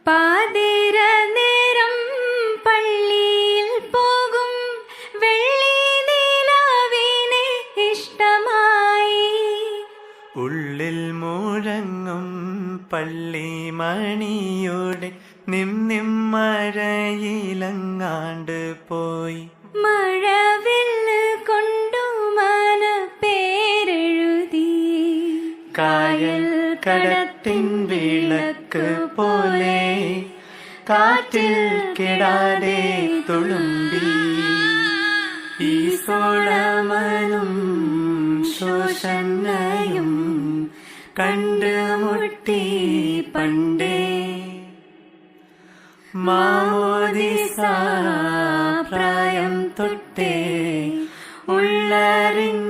പാതിര നേരം പള്ളിയിൽ പോകും വെള്ളി നിലാവിനെ ഇഷ്ടമായി. ഉള്ളിൽ മുഴങ്ങും പള്ളിമണിയുടെ മഴയിലങ്ങാണ്ട് പോയി. മഴവില്ല് കൊണ്ടു മന പേരെഴുതി കായൽ കടത്തിൻ വിളക്ക് പോലെ കാറ്റിൽ കെടാതെ തുളുമ്പി. ഈ സോളമനും ശോഷണയും കണ്ടുമുട്ടി പണ്ടേ. മാമോദിസ പ്രായം തൊട്ടേ ഉള്ളറിഞ്ഞ